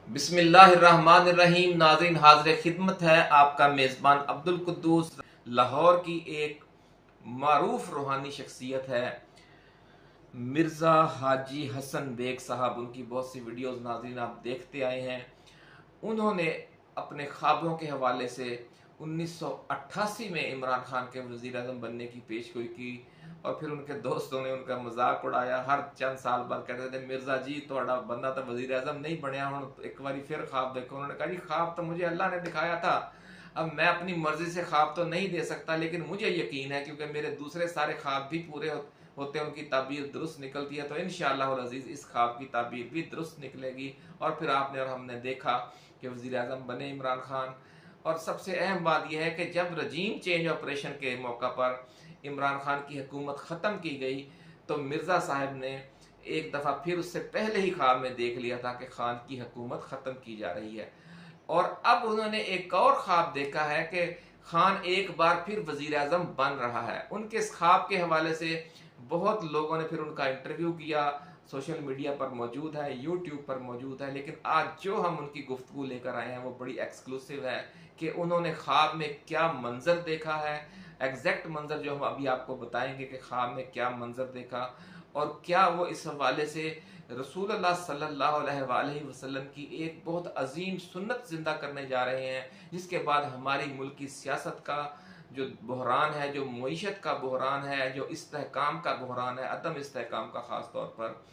बिस्मिल्लाहिर्रहमानिर्रहीम। नाज़रीन, हाज़िर खिदमत है आपका मेज़बान अब्दुल कुद्दूस। लाहौर की एक मारूफ रूहानी शख्सियत है मिर्ज़ा हाजी हसन बेग साहब। उनकी बहुत सी वीडियोज़ नाज़रीन आप देखते आए हैं। उन्होंने अपने ख्वाबों के हवाले से 1988 में इमरान खान के वज़ीर आज़म बनने की पेशगोई की और फिर उनके दोस्तों ने उनका मजाक उड़ाया। हर चंद साल बाद कहते थे, मिर्ज़ा जी थोड़ा बंदा तो वज़ीर आज़म नहीं बनया, हूँ एक बार फिर ख्वाब देखो। उन्होंने कहा, जी ख्वाब तो मुझे अल्लाह ने दिखाया था, अब मैं अपनी मर्जी से ख्वाब तो नहीं दे सकता, लेकिन मुझे यकीन है क्योंकि मेरे दूसरे सारे ख्वाब भी पूरे होते हैं, उनकी ताबीर दुरुस्त निकलती है, तो इंशाअल्लाह अज़ीज़ इस ख्वाब की ताबीर भी दुरुस्त निकलेगी। और फिर आपने और हमने देखा कि वज़ीर आज़म बने इमरान खान। और सबसे अहम बात यह है कि जब रजीम चेंज ऑपरेशन के मौका पर इमरान खान की हुकूमत ख़त्म की गई तो मिर्ज़ा साहब ने एक दफ़ा फिर उससे पहले ही ख्वाब में देख लिया था कि खान की हुकूमत ख़त्म की जा रही है। और अब उन्होंने एक और ख्वाब देखा है कि खान एक बार फिर वज़ीर आज़म बन रहा है। उनके इस ख्वाब के हवाले से बहुत लोगों ने फिर उनका इंटरव्यू किया, सोशल मीडिया पर मौजूद है, यूट्यूब पर मौजूद है। लेकिन आज जो हम उनकी गुफ्तगू लेकर आए हैं वो बड़ी एक्सक्लूसिव है कि उन्होंने ख्वाब में क्या मंजर देखा है, एग्जैक्ट मंजर जो हम अभी आपको बताएंगे कि ख्वाब में क्या मंजर देखा और क्या वो इस हवाले से रसूलुल्लाह सल्लल्लाहु अलैहि वसल्लम की एक बहुत अजीम सुन्नत जिंदा करने जा रहे हैं, जिसके बाद हमारी मुल्क की सियासत का जो बहरान है, जो मईशत का बहरान है, जो इस्तेहकाम का बहरान है, अदम इस्तेहकाम का ख़ास तौर पर,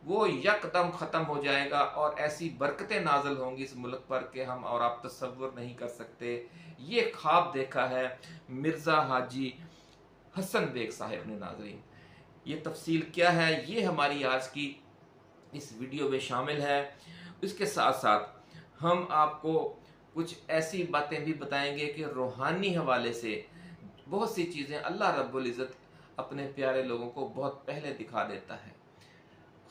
वो यकदम ख़त्म हो जाएगा और ऐसी बरकतें नाजल होंगी इस मुल्क पर कि हम और आप तसव्वुर नहीं कर सकते। ये ख्वाब देखा है मिर्ज़ा हाजी हसन बेग साहब ने। नाजरीन, ये तफसील क्या है ये हमारी आज की इस वीडियो में शामिल है। इसके साथ साथ हम आपको कुछ ऐसी बातें भी बताएंगे कि रूहानी हवाले से बहुत सी चीज़ें अल्लाह रब्बुल इज़्ज़त अपने प्यारे लोगों को बहुत पहले दिखा देता है।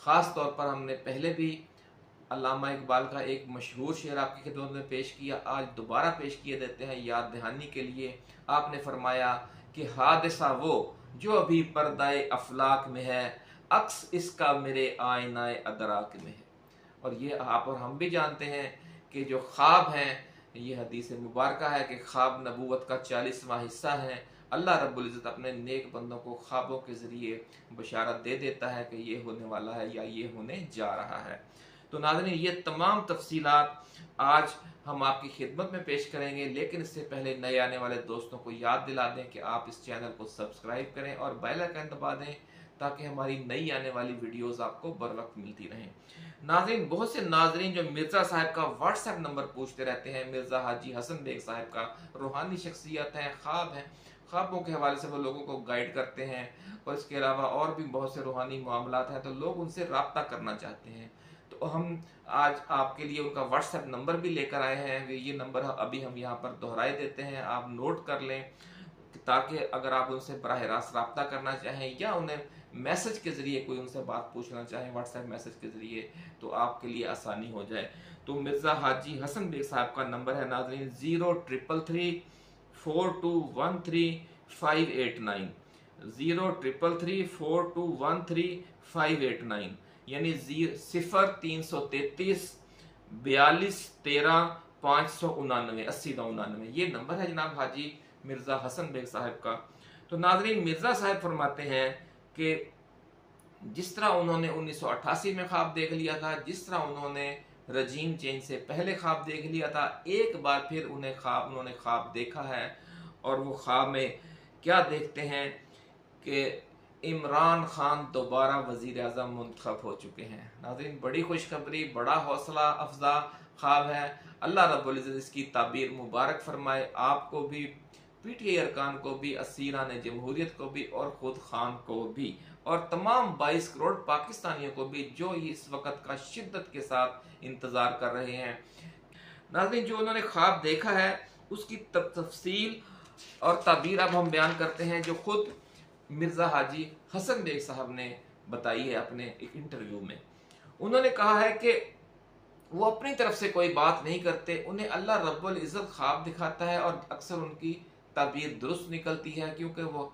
ख़ास तौर पर हमने पहले भी अल्लामा इकबाल का एक मशहूर शेर आपकी खिदमत में पेश किया, आज दोबारा पेश किए देते हैं याद दहानी के लिए। आपने फरमाया कि हादसा वो जो अभी पर्दाए अफलाक में है, अक्स इसका मेरे आईनाए अदराक में है। और ये आप और हम भी जानते हैं कि जो ख्वाब हैं, ये हदीस मुबारक है कि ख्वाब नबूवत का 40वां हिस्सा है। अल्लाह रब्बुल इज़्ज़त अपने नेक बंदों को ख्वाबों के ज़रिए बशारत दे देता है कि ये होने वाला है या ये होने जा रहा है। तो नाज़रीन, ये तमाम तफसीलात आज हम आपकी खिदमत में पेश करेंगे, लेकिन इससे पहले नए आने वाले दोस्तों को याद दिला दें कि आप इस चैनल को सब्सक्राइब करें और बेल आइकन दबा दें ताकि हमारी नई आने वाली वीडियोस आपको बर वक्त मिलती रहें। नाज़रीन, बहुत से नाज़रीन जो मिर्ज़ा साहब का व्हाट्सएप नंबर पूछते रहते हैं, मिर्ज़ा हाजी हसन बेग साहब का रूहानी शख्सियत है, ख्वाब है, ख्वाबों के हवाले से वो लोगों को गाइड करते हैं और इसके अलावा और भी बहुत से रूहानी मामलात हैं, तो लोग उनसे रब्ता करना चाहते हैं। तो हम आज आपके लिए उनका व्हाट्सएप नंबर भी लेकर आए हैं। ये नंबर अभी हम यहाँ पर दोहराए देते हैं, आप नोट कर लें ताकि अगर आप उनसे बराह रास्त रब्ता करना चाहें या उन्हें मैसेज के ज़रिए कोई उनसे बात पूछना चाहें व्हाट्सएप मैसेज के ज़रिए, तो आपके लिए आसानी हो जाए। तो मिर्ज़ा हाजी हसन बेग साहब का नंबर है नाज़रीन 03334213 03334213 यानी 0333 4213 599 8099 ये नंबर है जनाब हाजी मिर्ज़ा हसन बेग साहब का। तो नाज़रीन, मिर्ज़ा साहब फरमाते हैं कि जिस तरह उन्होंने 1988 में ख्वाब देख लिया था, जिस तरह उन्होंने रजीम चेंज से पहले ख्वाब देख लिया था, एक बार फिर उन्होंने ख्वाब देखा है। और वो ख्वाब में क्या देखते हैं कि इमरान खान दोबारा वज़ीर आज़म मुंतखब हो चुके हैं। नाज़रीन, बड़ी खुशखबरी, बड़ा हौसला अफजा ख्वाब है। अल्लाह रब्बुल इज़्ज़त इसकी ताबीर मुबारक फरमाए, आपको भी, पीटीआई अरकान को भी, असीरान जमहूरियत को भी और ख़ुद खान को भी और तमाम 22 करोड़ पाकिस्तानियों को भी जो इस वक्त का शिद्दत के साथ इंतज़ार कर रहे हैं। नाज़रीन, जो उन्होंने ख्वाब देखा है उसकी तफसील और ताबीर अब हम बयान करते हैं जो खुद मिर्ज़ा हाजी हसन बेग साहब ने बताई है अपने एक इंटरव्यू में। उन्होंने कहा है कि वो अपनी तरफ से कोई बात नहीं करते, उन्हें अल्लाह रब्बुल इज़्ज़त ख्वाब दिखाता है और अक्सर उनकी ताबीर दुरुस्त निकलती है क्योंकि वो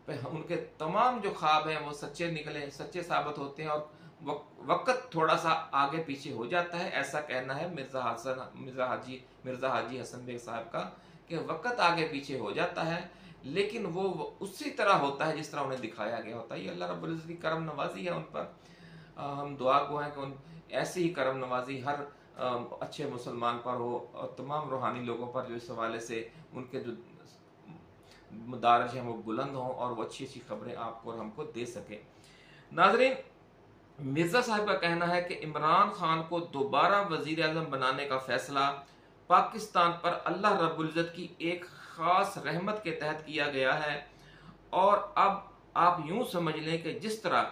उनके तमाम जो ख्वाब हैं वो सच्चे निकले, सच्चे साबित होते हैं और वक्त थोड़ा सा आगे पीछे हो जाता है, ऐसा कहना है मिर्ज़ा हाजी हसन बेग साहब का, कि वक्त आगे पीछे हो जाता है लेकिन वो उसी तरह होता है जिस तरह उन्हें दिखाया गया होता है। ये अल्लाह रब्बुल इज़्ज़त की करम नवाजी है उन पर। हम दुआ गो हैं कि उन ऐसी ही करम नवाजी हर अच्छे मुसलमान पर हो और तमाम रूहानी लोगों पर जो इस हवाले से उनके जो मदारज हैं वो बुलंद हों और वो अच्छी अच्छी खबरें आपको और हमको दे सकें। नाज़रीन, मिर्ज़ा साहब का कहना है कि इमरान खान को दोबारा वज़ीर आज़म बनाने का फैसला पाकिस्तान पर अल्लाह रब्बुल इज़्ज़त की एक ख़ास रहमत के तहत किया गया है, और अब आप यूं समझ लें कि जिस तरह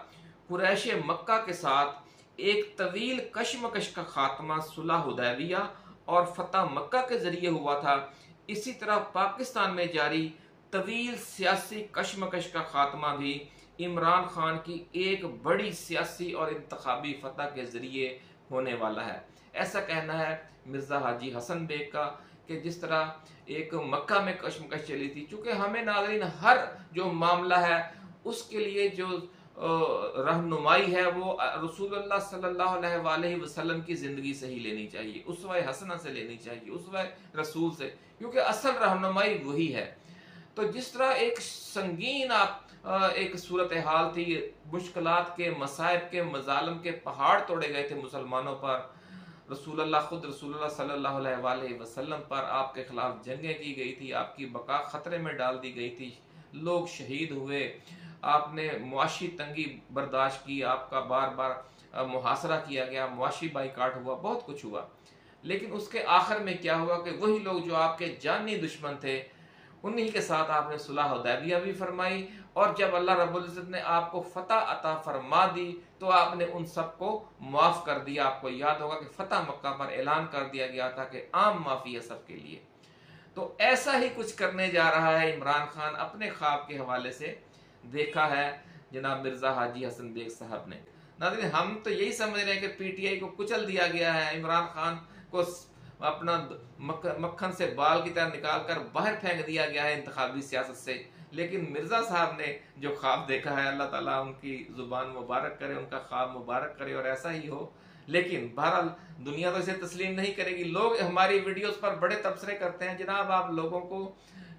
कुरैश मक्का के साथ एक तवील कशमकश का खात्मा सुलह हुदैबिया और फतह मक्का के ज़रिए हुआ था, इसी तरह पाकिस्तान में जारी तवील सियासी कशमकश का खात्मा भी इमरान खान की एक बड़ी सियासी और इंतखाबी फतह के ज़रिए होने वाला है। ऐसा कहना है मिर्ज़ा हाजी हसन बेग का कि जिस तरह एक मक्का में कशमकश चली थी, चूँकि हमें नाज़रीन हर जो मामला है उसके लिए जो रहनुमाई है वो रसूलुल्लाह सल्लल्लाहु अलैहि वसल्लम की ज़िंदगी से ही लेनी चाहिए, उसवा हसना से लेनी चाहिए, उसवा रसूल से, क्योंकि असल रहनुमाई वही है। तो जिस तरह एक संगीन एक सूरत हाल थी, मुश्किलात के, मसाइब के, मजालम के पहाड़ तोड़े गए थे मुसलमानों पर, रसूलुल्लाह सल्लल्लाहु अलैहि वसल्लम पर आपके खिलाफ जंगें की गई थी, आपकी बका खतरे में डाल दी गई थी, लोग शहीद हुए, आपने मुआशी तंगी बर्दाश्त की, आपका बार बार मुहासरा किया गया, मुआशी बाइकाट हुआ, बहुत कुछ हुआ। लेकिन उसके आखिर में क्या हुआ कि वही लोग जो आपके जानी दुश्मन थे उन्हीं के साथ आपने सुलह हुदैबिया भी फरमाई, और जब अल्लाह रब्बुल इज़्ज़त ने आपको फतह अता फरमा दी तो आपने उन सबको माफ़ कर दिया। आपको याद होगा कि फतह मक्का पर ऐलान कर दिया गया था कि आम माफ़ी है सबके लिए। तो ऐसा ही कुछ करने जा रहा है इमरान खान, अपने ख्वाब के हवाले से देखा है जनाब मिर्ज़ा हाजी हसन बेग साहब ने। नाज़रीन, हम तो यही समझ रहे हैं कि पीटीआई को कुचल दिया गया है, इमरान खान को अपना मक्खन से बाल की तरह निकाल कर बाहर फेंक दिया गया है इंतखाबी सियासत से। लेकिन मिर्ज़ा साहब ने जो ख्वाब देखा है, अल्लाह ताला उनकी ज़ुबान मुबारक करे, उनका ख्वाब मुबारक करे और ऐसा ही हो। लेकिन बहरहाल दुनिया तो इसे तस्लीम नहीं करेगी। लोग हमारी वीडियोस पर बड़े तबसरे करते हैं, जनाब आप लोगों को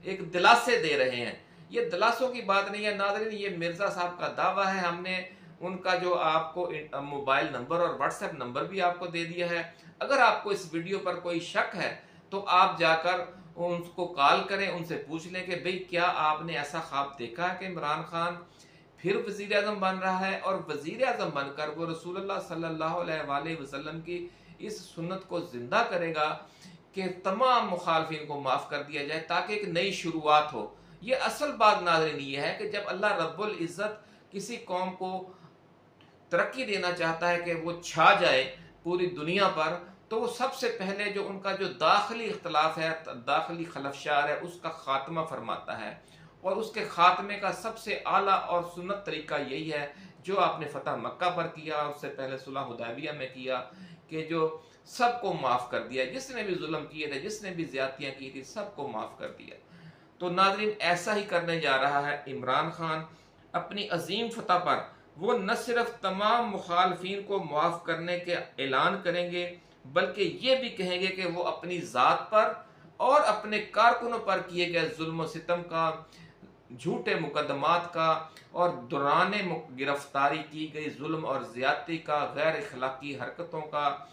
एक दिलासे दे रहे हैं। ये दिलासों की बात नहीं है नाज़रीन, ये मिर्ज़ा साहब का दावा है। हमने उनका जो आपको मोबाइल नंबर और व्हाट्सएप नंबर भी आपको दे दिया है। अगर आपको इस वीडियो पर कोई शक है तो आप जाकर उनको कॉल करें, उनसे पूछ लें कि भाई क्या आपने ऐसा ख्वाब देखा है कि इमरान खान फिर वज़ीर आज़म बन रहा है, और वज़ीर आज़म बनकर वो रसूलुल्लाह सल्लल्लाहु अलैहि वसल्लम की इस सुन्नत को जिंदा करेगा कि तमाम मुखालफिन को माफ़ कर दिया जाए ताकि एक नई शुरुआत हो। ये असल बात नाज़रीन ये है कि जब अल्लाह रब्बुल इज़्ज़त किसी कौम को तरक्की देना चाहता है कि वो छा जाए पूरी दुनिया पर, तो वो सबसे पहले जो उनका जो दाखिली इख्तलाफ है, दाखिली खलफशार है, उसका खात्मा फरमाता है। और उसके खात्मे का सबसे आला और सुन्नत तरीका यही है जो आपने फतह मक्का पर किया, उससे पहले सुलह हुदैबिया में किया, कि जो सबको माफ़ कर दिया, जिसने भी जुल्म किए थे, जिसने भी ज्यादतियाँ की थी, सबको माफ़ कर दिया। तो नाज़रीन, ऐसा ही करने जा रहा है इमरान खान अपनी अजीम फतह पर। वो न सिर्फ तमाम मुखालफिन को माफ़ करने के ऐलान करेंगे, बल्कि ये भी कहेंगे कि वो अपनी ज़ात पर और अपने कारकुनों पर किए गए जुल्म सितम का, झूठे मुकदमात का और दौरान गिरफ्तारी की गई जुल्म और ज़्यादती का, गैर अखलाकी हरकतों का,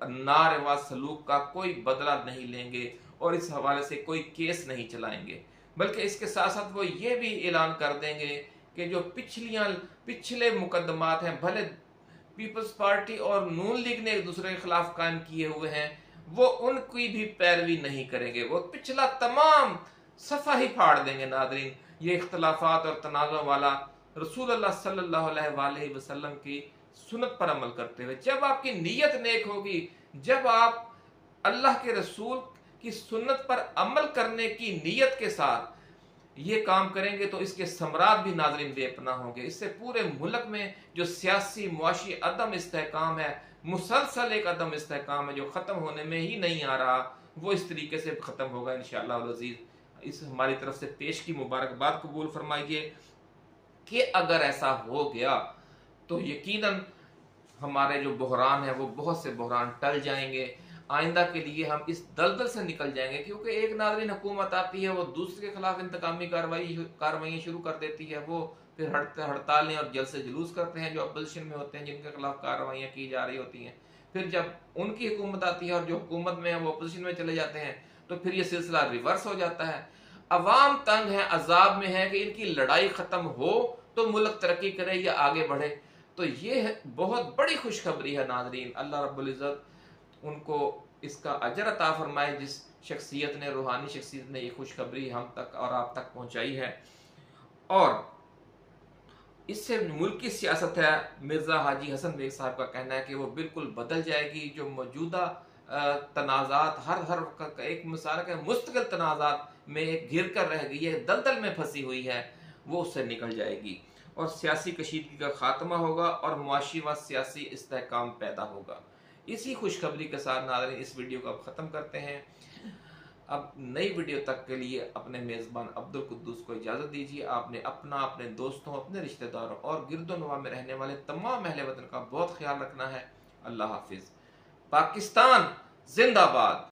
नारवा सलूक का कोई बदला नहीं लेंगे और इस हवाले से कोई केस नहीं चलाएंगे। बल्कि इसके साथ साथ वो ये भी ऐलान कर देंगे कि जो पिछले मुकदमात हैं, भले पीपल्स पार्टी और नून लीग ने एक दूसरे के खिलाफ कायम किए हुए हैं, वो उनकी भी पैरवी नहीं करेंगे, वो पिछला तमाम सफा ही फाड़ देंगे। नादरीन, ये इख्तलाफात और तनाज़ों वाला रसूलुल्लाह सल्लल्लाहु अलैहि वसल्लम की सुन्नत पर अमल करते हुए, जब आपकी नीयत नेक होगी, जब आप अल्लाह के रसूल की सुन्नत पर अमल करने की नीयत के साथ ये काम करेंगे, तो इसके समरात भी नाज़रीन बेपना होंगे। इससे पूरे मुल्क में जो सियासी मुआशी अदम इस्तेहकाम है, मुसलसल एक अदम इस्तेहकाम है जो ख़त्म होने में ही नहीं आ रहा, वो इस तरीके से ख़त्म होगा इंशाअल्लाह अज़ीज़। इस हमारी तरफ से पेश की मुबारकबाद कबूल फरमाइए कि अगर ऐसा हो गया तो यकीनन हमारे जो बहरान है वो बहुत से बहरान टल जाएंगे। आइंदा के लिए हम इस दलदल से निकल जाएंगे, क्योंकि एक नाज़रीन हुकूमत आती है वो दूसरे के खिलाफ इंतकामी कार्रवाई शुरू कर देती है। वो फिर हड़तालें और जलसे जुलूस करते हैं जो अपोजिशन में होते हैं, जिनके खिलाफ कार्रवाइयाँ की जा रही होती हैं। फिर जब उनकी हुकूमत आती है और जो हुकूमत में है वो अपोजिशन में चले जाते हैं, तो फिर ये सिलसिला रिवर्स हो जाता है। अवाम तंग है, अजाब में है कि इनकी लड़ाई ख़त्म हो तो मुल्क तरक्की करे या आगे बढ़े। तो ये बहुत बड़ी खुशखबरी है नाज़रीन। अल्लाह रब्बुल इज़्ज़त उनको इसका अजर अता फरमाए, जिस शख्सियत ने, रूहानी शख्सियत ने ये खुशखबरी हम तक और आप तक पहुँचाई है। और इससे मुल्क की सियासत है, मिर्ज़ा हाजी हसन बेग साहब का कहना है कि वो बिल्कुल बदल जाएगी। जो मौजूदा तनाज़ात हर एक मिसाल के मुस्तकिल तनाज़ात में घिर कर रह गई है, दलदल में फंसी हुई है, वो उससे निकल जाएगी और सियासी कशीदगी का खात्मा होगा और मुआशी व सियासी इस्तेहकाम पैदा होगा। इसी खुशखबरी के साथ नाज़रीन इस वीडियो को अब ख़त्म करते हैं। अब नई वीडियो तक के लिए अपने मेज़बान अब्दुल कुद्दूस को इजाज़त दीजिए। आपने अपना, अपने दोस्तों, अपने रिश्तेदारों और गिरदोनवा में रहने वाले तमाम अहले वतन का बहुत ख्याल रखना है। अल्लाह हाफिज़। पाकिस्तान जिंदाबाद।